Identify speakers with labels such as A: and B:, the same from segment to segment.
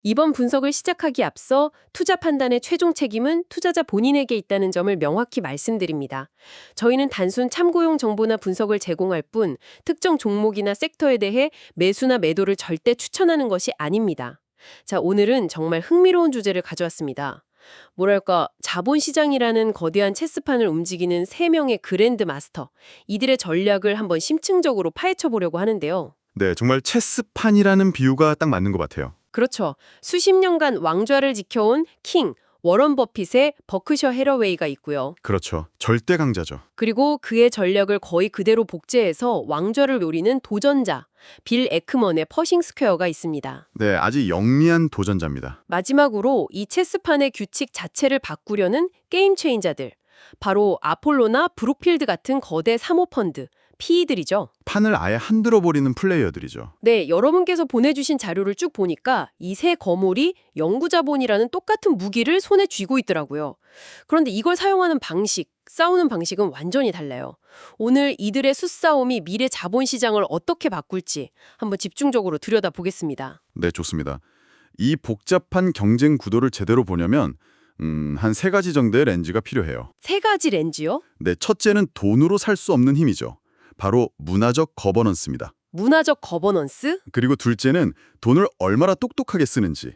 A: 이번 분석을 시작하기 앞서 투자 판단의 최종 책임은 투자자 본인에게 있다는 점을 명확히 말씀드립니다. 저희는 단순 참고용 정보나 분석을 제공할 뿐 특정 종목이나 섹터에 대해 매수나 매도를 절대 추천하는 것이 아닙니다. 자, 오늘은 정말 흥미로운 주제를 가져왔습니다. 뭐랄까, 자본시장이라는 거대한 체스판을 움직이는 세 명의 그랜드 마스터, 이들의 전략을 한번 심층적으로 파헤쳐 보려고 하는데요.
B: 네, 정말 체스판이라는 비유가 딱 맞는 것 같아요.
A: 그렇죠. 수십 년간 왕좌를 지켜온 킹, 워런 버핏의 버크셔 해러웨이가 있고요.
B: 그렇죠. 절대 강자죠.
A: 그리고 그의 전략을 거의 그대로 복제해서 왕좌를 노리는 도전자, 빌 에크먼의 퍼싱 스퀘어가 있습니다.
B: 네, 아주 영리한 도전자입니다.
A: 마지막으로 이 체스판의 규칙 자체를 바꾸려는 게임 체인저들, 바로 아폴로나 브룩필드 같은 거대 사모펀드, PE들이죠.
B: 판을 아예 흔들어 버리는 플레이어들이죠.
A: 네, 여러분께서 보내주신 자료를 쭉 보니까 이 세 거물이 영구자본이라는 똑같은 무기를 손에 쥐고 있더라고요. 그런데 이걸 사용하는 방식, 싸우는 방식은 완전히 달라요. 오늘 이들의 수싸움이 미래 자본시장을 어떻게 바꿀지 한번 집중적으로 들여다보겠습니다.
B: 네, 좋습니다. 이 복잡한 경쟁 구도를 제대로 보려면 한 세 가지 정도의 렌즈가 필요해요.
A: 세 가지 렌즈요?
B: 네, 첫째는 돈으로 살 수 없는 힘이죠. 바로 문화적 거버넌스입니다.
A: 문화적 거버넌스?
B: 그리고 둘째는 돈을 얼마나 똑똑하게 쓰는지,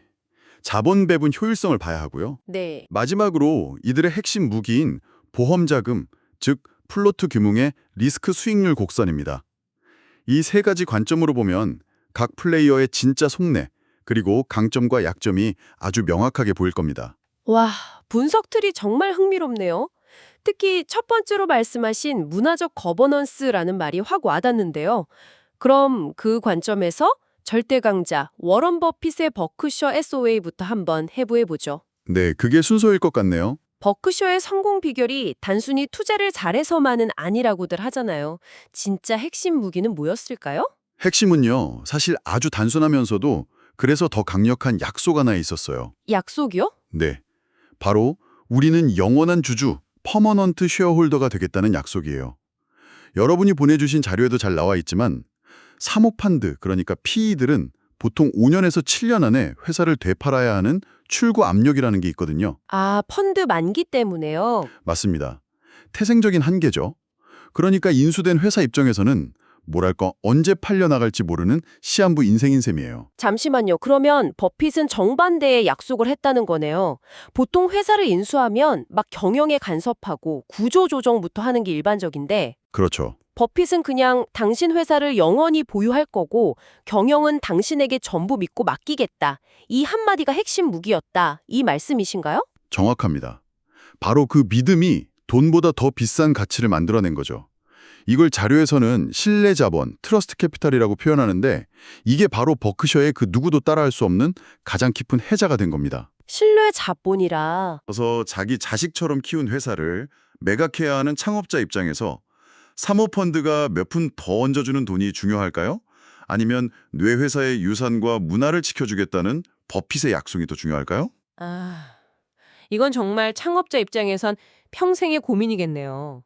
B: 자본 배분 효율성을 봐야 하고요.
A: 네.
B: 마지막으로 이들의 핵심 무기인 보험 자금, 즉 플로트 규모의 리스크 수익률 곡선입니다. 이 세 가지 관점으로 보면 각 플레이어의 진짜 속내, 그리고 강점과 약점이 아주 명확하게 보일 겁니다.
A: 와, 분석들이 정말 흥미롭네요. 특히 첫 번째로 말씀하신 문화적 거버넌스라는 말이 확 와닿는데요. 그럼 그 관점에서 절대 강자 워런 버핏의 버크셔 SOA부터 한번 해부해보죠.
B: 네, 그게 순서일 것 같네요.
A: 버크셔의 성공 비결이 단순히 투자를 잘해서만은 아니라고들 하잖아요. 진짜 핵심 무기는 뭐였을까요?
B: 핵심은요, 사실 아주 단순하면서도 그래서 더 강력한 약속 하나에 있었어요.
A: 약속이요?
B: 네, 바로 우리는 영원한 주주, 퍼머넌트 쉐어홀더가 되겠다는 약속이에요. 여러분이 보내주신 자료에도 잘 나와 있지만 사모펀드, 그러니까 PE들은 보통 5년에서 7년 안에 회사를 되팔아야 하는 출구 압력이라는 게 있거든요.
A: 아, 펀드 만기 때문에요.
B: 맞습니다. 태생적인 한계죠. 그러니까 인수된 회사 입장에서는 뭐랄까 언제 팔려나갈지 모르는 시한부 인생인 셈이에요.
A: 잠시만요. 그러면 버핏은 정반대의 약속을 했다는 거네요. 보통 회사를 인수하면 막 경영에 간섭하고 구조 조정부터 하는 게 일반적인데
B: 그렇죠.
A: 버핏은 그냥 당신 회사를 영원히 보유할 거고 경영은 당신에게 전부 믿고 맡기겠다. 이 한마디가 핵심 무기였다. 이 말씀이신가요?
B: 정확합니다. 바로 그 믿음이 돈보다 더 비싼 가치를 만들어낸 거죠. 이걸 자료에서는 신뢰 자본, 트러스트 캐피탈이라고 표현하는데 이게 바로 버크셔의 그 누구도 따라할 수 없는 가장 깊은 해자가 된 겁니다.
A: 신뢰 자본이라.
B: 그래서 자기 자식처럼 키운 회사를 매각해야 하는 창업자 입장에서 사모펀드가 몇 푼 더 얹어주는 돈이 중요할까요? 아니면 뇌 회사의 유산과 문화를 지켜주겠다는 버핏의 약속이 더 중요할까요?
A: 아, 이건 정말 창업자 입장에선 평생의 고민이겠네요.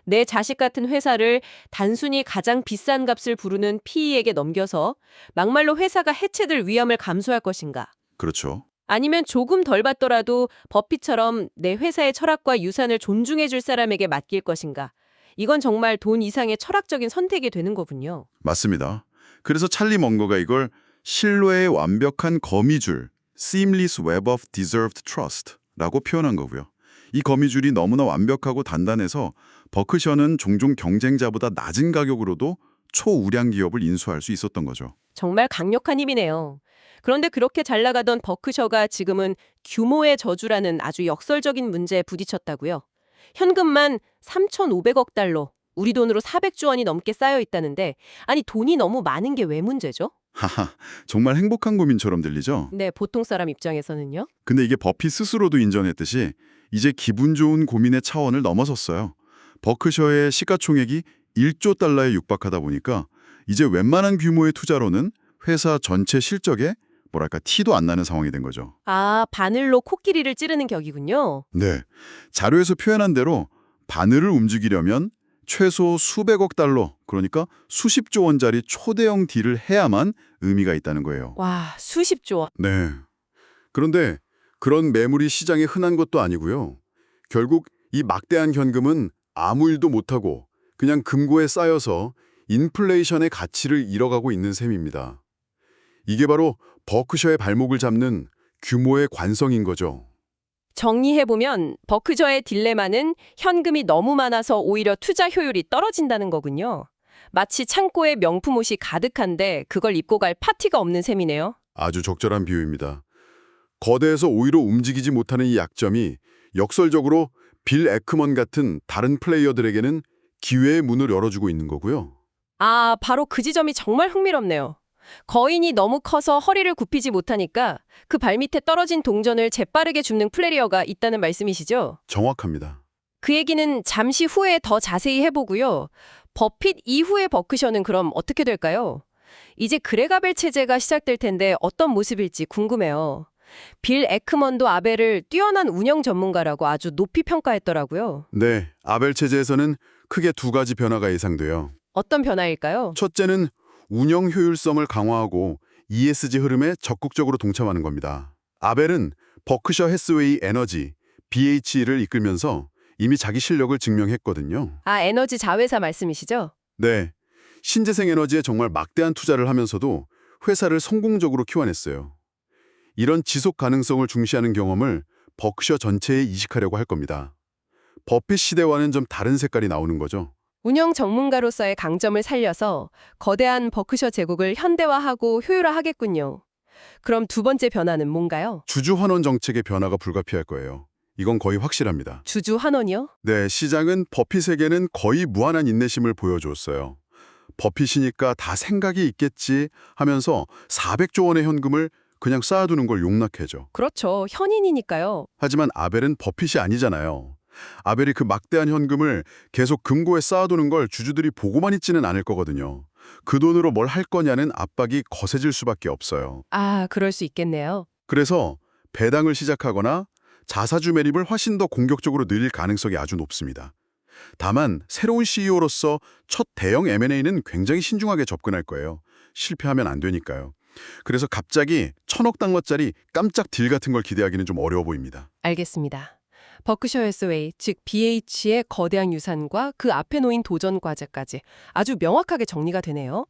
A: 내 자식 같은 회사를 단순히 가장 비싼 값을 부르는 PE에게 넘겨서 막말로 회사가 해체될 위험을 감수할 것인가?
B: 그렇죠.
A: 아니면 조금 덜 받더라도 버핏처럼 내 회사의 철학과 유산을 존중해 줄 사람에게 맡길 것인가? 이건 정말 돈 이상의 철학적인 선택이 되는 거군요.
B: 맞습니다. 그래서 찰리 먼거가 이걸 신뢰의 완벽한 거미줄, seamless web of deserved trust라고 표현한 거고요. 이 거미줄이 너무나 완벽하고 단단해서 버크셔는 종종 경쟁자보다 낮은 가격으로도 초우량 기업을 인수할 수 있었던 거죠.
A: 정말 강력한 힘이네요. 그런데 그렇게 잘 나가던 버크셔가 지금은 규모의 저주라는 아주 역설적인 문제에 부딪혔다고요. 현금만 3,500억 달러, 우리 돈으로 400조 원이 넘게 쌓여 있다는데, 아니 돈이 너무 많은 게 왜 문제죠?
B: 하하, 정말 행복한 고민처럼 들리죠?
A: 네, 보통 사람 입장에서는요.
B: 근데 이게 버핏 스스로도 인정했듯이 이제 기분 좋은 고민의 차원을 넘어섰어요. 버크셔의 시가총액이 1조 달러에 육박하다 보니까 이제 웬만한 규모의 투자로는 회사 전체 실적에 뭐랄까 티도 안 나는 상황이 된 거죠.
A: 아, 바늘로 코끼리를 찌르는 격이군요.
B: 네, 자료에서 표현한 대로 바늘을 움직이려면 최소 수백억 달러, 그러니까 수십조 원짜리 초대형 딜을 해야만 의미가 있다는 거예요.
A: 와, 수십조 원.
B: 네,
C: 그런데 그런 매물이 시장에 흔한 것도 아니고요. 결국 이 막대한 현금은 아무 일도 못하고 그냥 금고에 쌓여서 인플레이션의 가치를 잃어가고 있는 셈입니다. 이게 바로 버크셔의 발목을 잡는 규모의 관성인 거죠.
D: 정리해보면 버크셔의 딜레마는 현금이 너무 많아서 오히려 투자 효율이 떨어진다는 거군요. 마치 창고에 명품 옷이 가득한데 그걸 입고 갈 파티가 없는 셈이네요.
C: 아주 적절한 비유입니다. 거대해서 오히려 움직이지 못하는 이 약점이 역설적으로 빌 에크먼 같은 다른 플레이어들에게는 기회의 문을 열어주고 있는 거고요.
D: 아, 바로 그 지점이 정말 흥미롭네요. 거인이 너무 커서 허리를 굽히지 못하니까 그 발밑에 떨어진 동전을 재빠르게 줍는 플레이어가 있다는 말씀이시죠?
C: 정확합니다.
D: 그 얘기는 잠시 후에 더 자세히 해보고요. 버핏 이후의 버크셔는 그럼 어떻게 될까요? 이제 그레가벨 체제가 시작될 텐데 어떤 모습일지 궁금해요. 빌 에크먼도 아벨을 뛰어난 운영 전문가라고 아주 높이 평가했더라고요.
C: 네, 아벨 체제에서는 크게 두 가지 변화가 예상돼요.
D: 어떤 변화일까요?
C: 첫째는 운영 효율성을 강화하고 ESG 흐름에 적극적으로 동참하는 겁니다. 아벨은 버크셔 해스웨이 에너지, BHE를 이끌면서 이미 자기 실력을 증명했거든요.
D: 아, 에너지 자회사 말씀이시죠?
C: 네, 신재생 에너지에 정말 막대한 투자를 하면서도 회사를 성공적으로 키워냈어요. 이런 지속 가능성을 중시하는 경험을 버크셔 전체에 이식하려고 할 겁니다. 버핏 시대와는 좀 다른 색깔이 나오는 거죠.
D: 운영 전문가로서의 강점을 살려서 거대한 버크셔 제국을 현대화하고 효율화하겠군요. 그럼 두 번째 변화는 뭔가요?
C: 주주 환원 정책의 변화가 불가피할 거예요. 이건 거의 확실합니다.
D: 주주 환원이요?
C: 네, 시장은 버핏에게는 거의 무한한 인내심을 보여줬어요. 버핏이니까 다 생각이 있겠지 하면서 400조 원의 현금을 그냥 쌓아두는 걸 용납해죠.
D: 그렇죠. 현인이니까요.
C: 하지만 아벨은 버핏이 아니잖아요. 아벨이 그 막대한 현금을 계속 금고에 쌓아두는 걸 주주들이 보고만 있지는 않을 거거든요. 그 돈으로 뭘 할 거냐는 압박이 거세질 수밖에 없어요.
D: 아, 그럴 수 있겠네요.
C: 그래서 배당을 시작하거나 자사주 매립을 훨씬 더 공격적으로 늘릴 가능성이 아주 높습니다. 다만 새로운 CEO로서 첫 대형 M&A는 굉장히 신중하게 접근할 거예요. 실패하면 안 되니까요. 그래서 갑자기 1,000억 달러짜리 깜짝 딜 같은 걸 기대하기는 좀 어려워 보입니다.
D: 알겠습니다. 버크셔 해스웨이, 즉 BH의 거대한 유산과 그 앞에 놓인 도전 과제까지 아주 명확하게 정리가 되네요.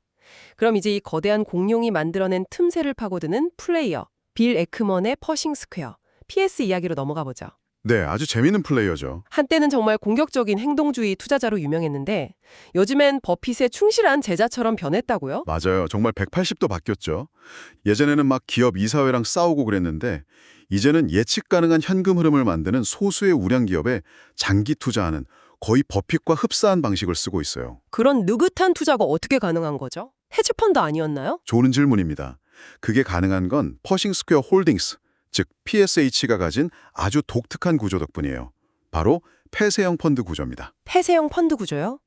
D: 그럼 이제 이 거대한 공룡이 만들어낸 틈새를 파고드는 플레이어, 빌 에크먼의 퍼싱 스퀘어, PS 이야기로 넘어가 보죠.
C: 네, 아주 재미있는 플레이어죠.
D: 한때는 정말 공격적인 행동주의 투자자로 유명했는데 요즘엔 버핏의 충실한 제자처럼 변했다고요?
C: 맞아요. 정말 180도 바뀌었죠. 예전에는 막 기업 이사회랑 싸우고 그랬는데 이제는 예측 가능한 현금 흐름을 만드는 소수의 우량 기업에 장기 투자하는 거의 버핏과 흡사한 방식을 쓰고 있어요.
D: 그런 느긋한 투자가 어떻게 가능한 거죠? 헤지펀드 아니었나요?
C: 좋은 질문입니다. 그게 가능한 건 퍼싱 스퀘어 홀딩스, 즉 PSH가 가진 아주 독특한 구조 덕분이에요. 바로 폐쇄형 펀드 구조입니다.
D: 폐쇄형 펀드 구조요?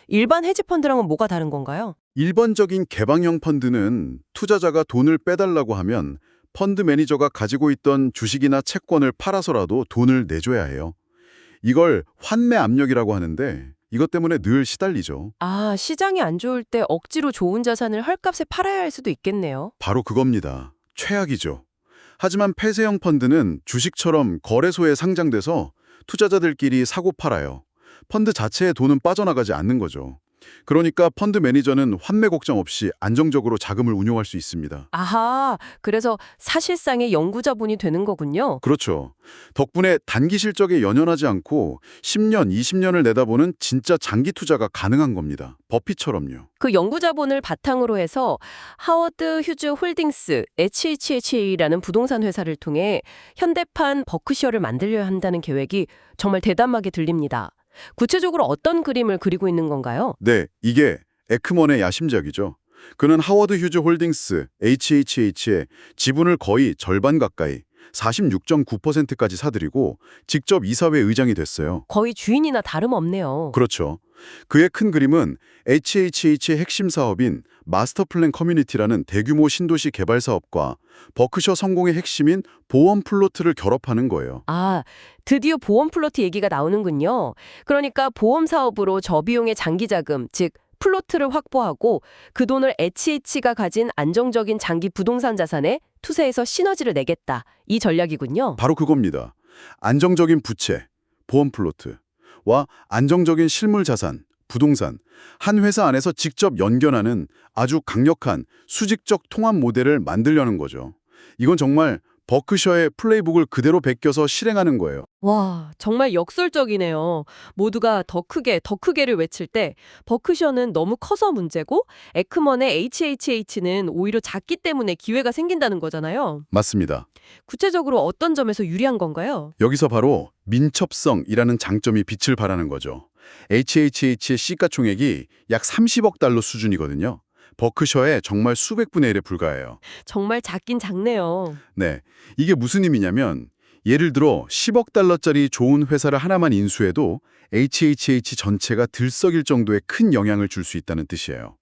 D: 일반 헤지펀드랑은 뭐가 다른 건가요?
C: 일반적인 개방형 펀드는 투자자가 돈을 빼달라고 하면 펀드 매니저가 가지고 있던 주식이나 채권을 팔아서라도 돈을 내줘야 해요. 이걸 환매 압력이라고 하는데 이것 때문에 늘 시달리죠.
D: 아, 시장이 안 좋을 때 억지로 좋은 자산을 헐값에 팔아야 할 수도 있겠네요.
C: 바로 그겁니다. 최악이죠. 하지만 폐쇄형 펀드는 주식처럼 거래소에 상장돼서 투자자들끼리 사고 팔아요. 펀드 자체에 돈은 빠져나가지 않는 거죠. 그러니까 펀드 매니저는 환매 걱정 없이 안정적으로 자금을 운용할 수 있습니다.
D: 아하, 그래서 사실상의 연구자본이 되는 거군요.
C: 그렇죠. 덕분에 단기 실적에 연연하지 않고 10년, 20년을 내다보는 진짜 장기 투자가 가능한 겁니다. 버핏처럼요.
D: 그 연구자본을 바탕으로 해서 하워드 휴즈 홀딩스 HHHA라는 부동산 회사를 통해 현대판 버크셔를 만들려야 한다는 계획이 정말 대담하게 들립니다. 구체적으로 어떤 그림을 그리고 있는 건가요?
C: 네, 이게 에크먼의 야심작이죠. 그는 하워드 휴즈 홀딩스 HHH의 지분을 거의 절반 가까이 46.9%까지 사들이고 직접 이사회 의장이 됐어요.
D: 거의 주인이나 다름없네요.
C: 그렇죠. 그의 큰 그림은 HHH의 핵심 사업인 마스터 플랜 커뮤니티라는 대규모 신도시 개발 사업과 버크셔 성공의 핵심인 보험 플로트를 결합하는 거예요.
D: 아, 드디어 보험 플로트 얘기가 나오는군요. 그러니까 보험 사업으로 저비용의 장기 자금, 즉 플로트를 확보하고 그 돈을 HH가 가진 안정적인 장기 부동산 자산에 투자에서 시너지를 내겠다. 이 전략이군요.
C: 바로 그겁니다. 안정적인 부채, 보험 플로트와 안정적인 실물 자산, 부동산, 한 회사 안에서 직접 연결하는 아주 강력한 수직적 통합 모델을 만들려는 거죠. 이건 정말 버크셔의 플레이북을 그대로 베껴서 실행하는 거예요.
D: 와, 정말 역설적이네요. 모두가 더 크게, 더 크게를 외칠 때 버크셔는 너무 커서 문제고 에크먼의 HHH는 오히려 작기 때문에 기회가 생긴다는 거잖아요.
C: 맞습니다.
D: 구체적으로 어떤 점에서 유리한 건가요?
C: 여기서 바로 민첩성이라는 장점이 빛을 발하는 거죠. HHH의 시가총액이 약 30억 달러 수준이거든요. 버크셔의 정말 수백 분의 1에 불과해요.
D: 정말 작긴 작네요.
C: 네, 이게 무슨 의미냐면 예를 들어 10억 달러짜리 좋은 회사를 하나만 인수해도 HHH 전체가 들썩일 정도의 큰 영향을 줄 수 있다는 뜻이에요.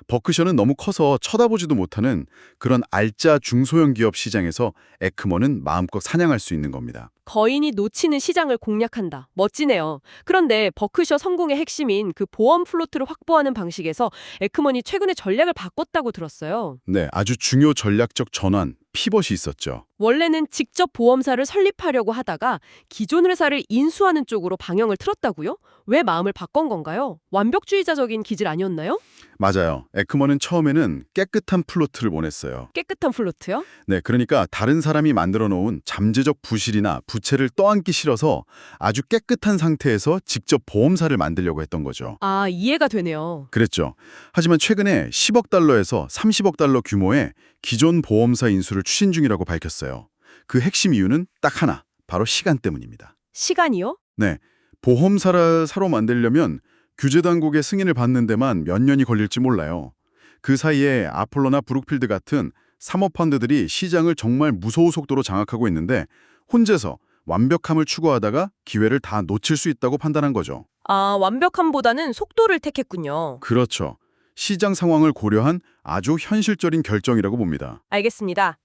C: 버크셔는 너무 커서 쳐다보지도 못하는 그런 알짜 중소형 기업 시장에서 에크먼은 마음껏 사냥할 수 있는 겁니다.
D: 거인이 놓치는 시장을 공략한다. 멋지네요. 그런데 버크셔 성공의 핵심인 그 보험 플로트를 확보하는 방식에서 에크먼이 최근에 전략을 바꿨다고 들었어요.
C: 네, 아주 중요 전략적 전환, 피벗이 있었죠.
D: 원래는 직접 보험사를 설립하려고 하다가 기존 회사를 인수하는 쪽으로 방향을 틀었다고요? 왜 마음을 바꾼 건가요? 완벽주의자적인 기질 아니었나요?
C: 맞아요. 에크먼은 처음에는 깨끗한 플로트를 원했어요.
D: 깨끗한 플로트요?
C: 네, 그러니까 다른 사람이 만들어 놓은 잠재적 부실이나 부채를 떠안기 싫어서 아주 깨끗한 상태에서 직접 보험사를 만들려고 했던 거죠.
D: 아, 이해가 되네요.
C: 그랬죠. 하지만 최근에 10억 달러에서 30억 달러 규모의 기존 보험사 인수를 추진 중이라고 밝혔어요. 그 핵심 이유는 딱 하나, 바로 시간 때문입니다.
D: 시간이요?
C: 네, 보험사를 사로 만들려면 규제 당국의 승인을 받는 데만 몇 년이 걸릴지 몰라요. 그 사이에 아폴로나 브룩필드 같은 사모펀드들이 시장을 정말 무서운 속도로 장악하고 있는데 혼자서 완벽함을 추구하다가 기회를 다 놓칠 수 있다고 판단한 거죠.
D: 아, 완벽함보다는 속도를 택했군요.
C: 그렇죠. 시장 상황을 고려한 아주 현실적인 결정이라고 봅니다.
D: 알겠습니다.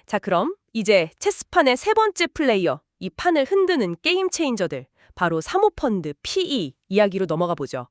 D: 자, 그럼 이제 체스판의 세 번째 플레이어, 이 판을 흔드는 게임 체인저들, 바로 사모펀드, PE 이야기로 넘어가 보죠.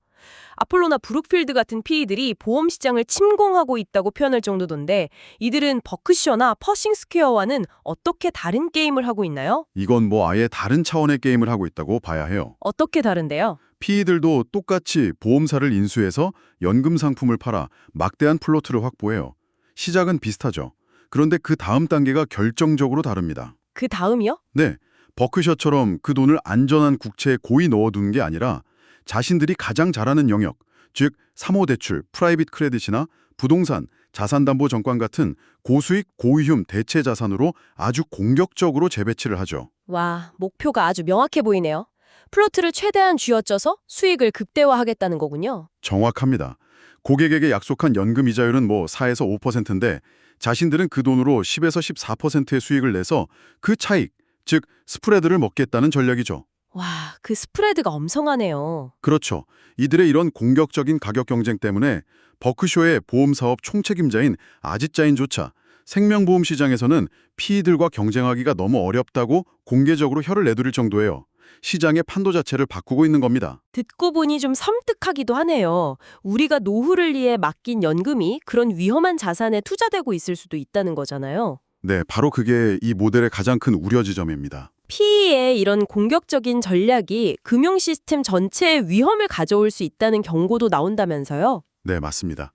D: 아폴로나 브룩필드 같은 PE들이 보험 시장을 침공하고 있다고 표현할 정도던데 이들은 버크셔나 퍼싱 스퀘어와는 어떻게 다른 게임을 하고 있나요?
C: 이건 뭐 아예 다른 차원의 게임을 하고 있다고 봐야 해요.
D: 어떻게 다른데요?
C: PE들도 똑같이 보험사를 인수해서 연금 상품을 팔아 막대한 플로트를 확보해요. 시작은 비슷하죠. 그런데 그 다음 단계가 결정적으로 다릅니다.
D: 그 다음이요?
C: 네, 버크셔처럼 그 돈을 안전한 국채에 고이 넣어두는 게 아니라 자신들이 가장 잘하는 영역, 즉 사모대출, 프라이빗 크레딧이나 부동산, 자산담보정관 같은 고수익, 고위험 대체 자산으로 아주 공격적으로 재배치를 하죠.
D: 와, 목표가 아주 명확해 보이네요. 플로트를 최대한 쥐어짜서 수익을 극대화하겠다는 거군요.
C: 정확합니다. 고객에게 약속한 연금 이자율은 뭐 4에서 5%인데 자신들은 그 돈으로 10에서 14%의 수익을 내서 그 차익, 즉 스프레드를 먹겠다는 전략이죠.
D: 와, 그 스프레드가 엄청하네요.
C: 그렇죠. 이들의 이런 공격적인 가격 경쟁 때문에 버크셔의 보험사업 총책임자인 아짓자인조차 생명보험 시장에서는 PE들과 경쟁하기가 너무 어렵다고 공개적으로 혀를 내두를 정도예요. 시장의 판도 자체를 바꾸고 있는 겁니다.
D: 듣고 보니 좀 섬뜩하기도 하네요. 우리가 노후를 위해 맡긴 연금이 그런 위험한 자산에 투자되고 있을 수도 있다는 거잖아요.
C: 네, 바로 그게 이 모델의 가장 큰 우려 지점입니다.
D: PE의 이런 공격적인 전략이 금융 시스템 전체에 위험을 가져올 수 있다는 경고도 나온다면서요?
C: 네, 맞습니다.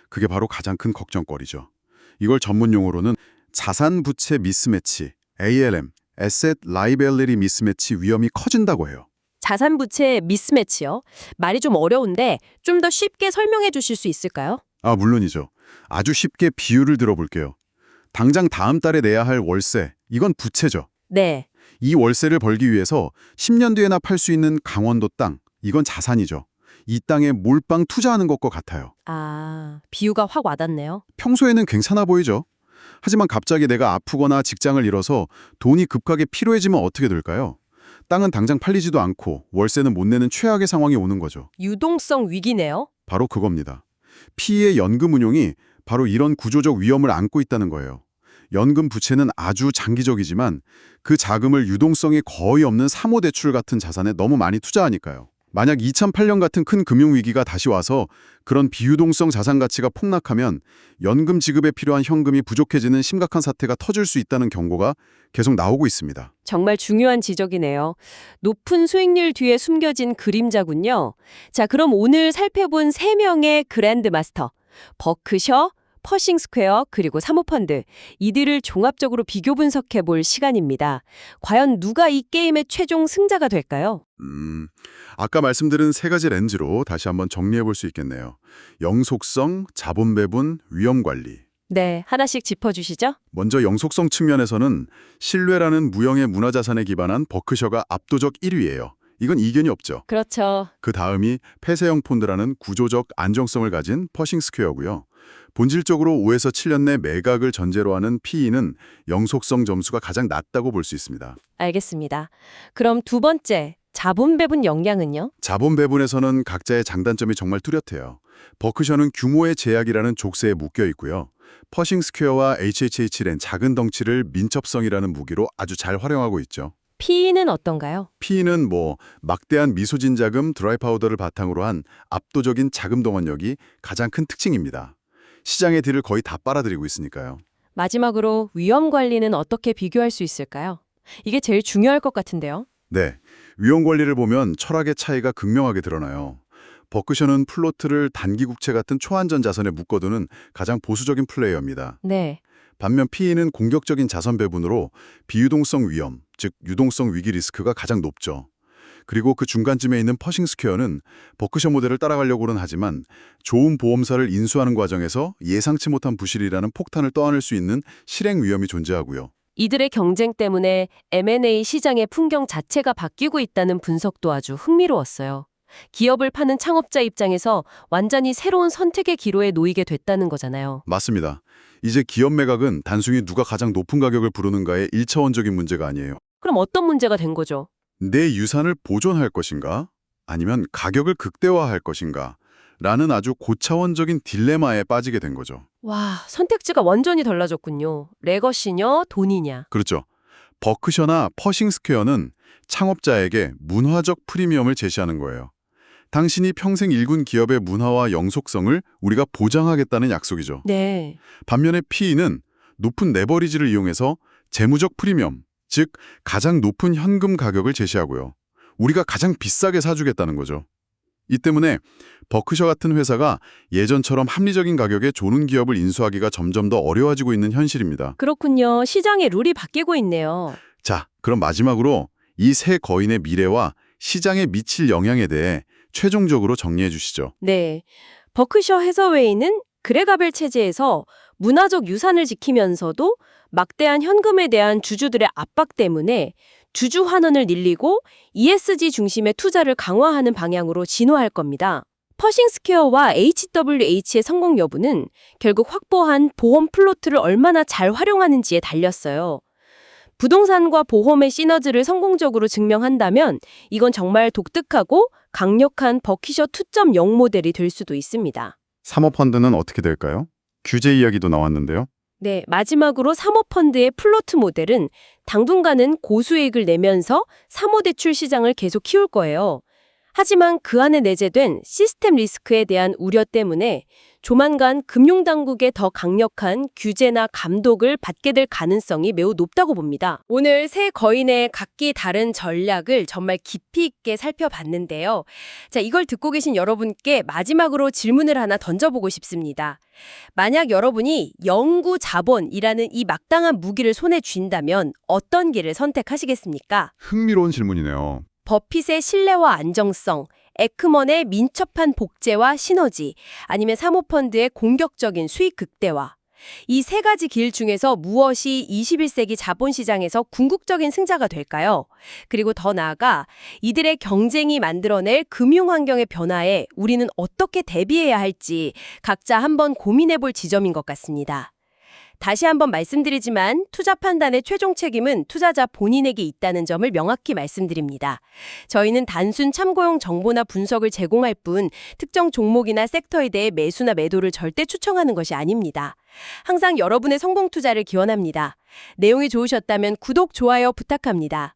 C: 그게 바로 가장 큰 걱정거리죠. 이걸 전문 용어로는 자산 부채 미스매치, ALM, Asset Liability Mismatch 위험이 커진다고 해요.
D: 자산 부채 미스매치요? 말이 좀 어려운데 좀 더 쉽게 설명해 주실 수 있을까요?
C: 아, 물론이죠. 아주 쉽게 비유를 들어볼게요. 당장 다음 달에 내야 할 월세, 이건 부채죠.
D: 네.
C: 이 월세를 벌기 위해서 10년 뒤에나 팔 수 있는 강원도 땅, 이건 자산이죠. 이 땅에 몰빵 투자하는 것과 같아요.
D: 아, 비유가 확 와닿네요.
C: 평소에는 괜찮아 보이죠. 하지만 갑자기 내가 아프거나 직장을 잃어서 돈이 급하게 필요해지면 어떻게 될까요? 땅은 당장 팔리지도 않고 월세는 못 내는 최악의 상황이 오는 거죠.
D: 유동성 위기네요.
C: 바로 그겁니다. PE의 연금 운용이 바로 이런 구조적 위험을 안고 있다는 거예요. 연금 부채는 아주 장기적이지만 그 자금을 유동성이 거의 없는 사모대출 같은 자산에 너무 많이 투자하니까요. 만약 2008년 같은 큰 금융위기가 다시 와서 그런 비유동성 자산 가치가 폭락하면 연금 지급에 필요한 현금이 부족해지는 심각한 사태가 터질 수 있다는 경고가 계속 나오고 있습니다.
A: 정말 중요한 지적이네요. 높은 수익률 뒤에 숨겨진 그림자군요. 자, 그럼 오늘 살펴본 3명의 그랜드 마스터, 버크셔, 퍼싱 스퀘어, 그리고 사모펀드, 이들을 종합적으로 비교 분석해 볼 시간입니다. 과연 누가 이 게임의 최종 승자가 될까요?
C: 아까 말씀드린 3가지 렌즈로 다시 한번 정리해 볼 수 있겠네요. 영속성, 자본 배분, 위험 관리.
A: 네, 하나씩 짚어주시죠.
C: 먼저 영속성 측면에서는 신뢰라는 무형의 문화자산에 기반한 버크셔가 압도적 1위예요. 이건 이견이 없죠.
A: 그렇죠.
C: 그 다음이 폐쇄형 폰드라는 구조적 안정성을 가진 퍼싱 스퀘어고요. 본질적으로 5에서 7년 내 매각을 전제로 하는 PE는 영속성 점수가 가장 낮다고 볼 수 있습니다.
A: 알겠습니다. 그럼 두 번째, 자본 배분 역량은요?
C: 자본 배분에서는 각자의 장단점이 정말 뚜렷해요. 버크셔는 규모의 제약이라는 족쇄에 묶여 있고요. 퍼싱 스퀘어와 HHH는 작은 덩치를 민첩성이라는 무기로 아주 잘 활용하고 있죠.
A: PE는 어떤가요?
C: PE는 막대한 미소진 자금, 드라이 파우더를 바탕으로 한 압도적인 자금 동원력이 가장 큰 특징입니다. 시장의 딜을 거의 다 빨아들이고 있으니까요.
A: 마지막으로 위험 관리는 어떻게 비교할 수 있을까요? 이게 제일 중요할 것 같은데요.
C: 네, 위험 관리를 보면 철학의 차이가 극명하게 드러나요. 버크셔는 플로트를 단기 국채 같은 초안전 자산에 묶어두는 가장 보수적인 플레이어입니다.
A: 네.
C: 반면 PE는 공격적인 자산 배분으로 비유동성 위험, 즉 유동성 위기 리스크가 가장 높죠. 그리고 그 중간쯤에 있는 퍼싱 스퀘어는 버크셔 모델을 따라가려고는 하지만 좋은 보험사를 인수하는 과정에서 예상치 못한 부실이라는 폭탄을 떠안을 수 있는 실행 위험이 존재하고요.
A: 이들의 경쟁 때문에 M&A 시장의 풍경 자체가 바뀌고 있다는 분석도 아주 흥미로웠어요. 기업을 파는 창업자 입장에서 완전히 새로운 선택의 기로에 놓이게 됐다는 거잖아요.
C: 맞습니다. 이제 기업 매각은 단순히 누가 가장 높은 가격을 부르는가의 1차원적인 문제가 아니에요.
A: 그럼 어떤 문제가 된 거죠?
C: 내 유산을 보존할 것인가? 아니면 가격을 극대화할 것인가? 라는 아주 고차원적인 딜레마에 빠지게 된 거죠.
A: 와, 선택지가 완전히 달라졌군요. 레거시냐, 돈이냐.
C: 그렇죠. 버크셔나 퍼싱 스퀘어는 창업자에게 문화적 프리미엄을 제시하는 거예요. 당신이 평생 일군 기업의 문화와 영속성을 우리가 보장하겠다는 약속이죠.
A: 네.
C: 반면에 PE는 높은 레버리지를 이용해서 재무적 프리미엄, 즉 가장 높은 현금 가격을 제시하고요. 우리가 가장 비싸게 사주겠다는 거죠. 이 때문에 버크셔 같은 회사가 예전처럼 합리적인 가격에 좋은 기업을 인수하기가 점점 더 어려워지고 있는 현실입니다.
A: 그렇군요. 시장의 룰이 바뀌고 있네요.
C: 자, 그럼 마지막으로 이 세 거인의 미래와 시장에 미칠 영향에 대해 최종적으로 정리해 주시죠.
A: 네. 버크셔 해서웨이는 그레가벨 체제에서 문화적 유산을 지키면서도 막대한 현금에 대한 주주들의 압박 때문에 주주 환원을 늘리고 ESG 중심의 투자를 강화하는 방향으로 진화할 겁니다. 퍼싱 스퀘어와 HWH의 성공 여부는 결국 확보한 보험 플로트를 얼마나 잘 활용하는지에 달렸어요. 부동산과 보험의 시너지를 성공적으로 증명한다면 이건 정말 독특하고 강력한 버크셔 2.0 모델이 될 수도 있습니다.
C: 사모펀드는 어떻게 될까요? 규제 이야기도 나왔는데요.
A: 네, 마지막으로 사모펀드의 플로트 모델은 당분간은 고수익을 내면서 사모대출 시장을 계속 키울 거예요. 하지만 그 안에 내재된 시스템 리스크에 대한 우려 때문에 조만간 금융당국의 더 강력한 규제나 감독을 받게 될 가능성이 매우 높다고 봅니다. 오늘 세 거인의 각기 다른 전략을 정말 깊이 있게 살펴봤는데요. 자, 이걸 듣고 계신 여러분께 마지막으로 질문을 하나 던져보고 싶습니다. 만약 여러분이 영구 자본이라는 이 막당한 무기를 손에 쥔다면 어떤 길을 선택하시겠습니까?
C: 흥미로운 질문이네요.
A: 버핏의 신뢰와 안정성, 에크먼의 민첩한 복제와 시너지, 아니면 사모펀드의 공격적인 수익 극대화. 이 세 가지 길 중에서 무엇이 21세기 자본시장에서 궁극적인 승자가 될까요? 그리고 더 나아가 이들의 경쟁이 만들어낼 금융환경의 변화에 우리는 어떻게 대비해야 할지 각자 한번 고민해볼 지점인 것 같습니다. 다시 한번 말씀드리지만 투자 판단의 최종 책임은 투자자 본인에게 있다는 점을 명확히 말씀드립니다. 저희는 단순 참고용 정보나 분석을 제공할 뿐 특정 종목이나 섹터에 대해 매수나 매도를 절대 추천하는 것이 아닙니다. 항상 여러분의 성공 투자를 기원합니다. 내용이 좋으셨다면 구독, 좋아요 부탁합니다.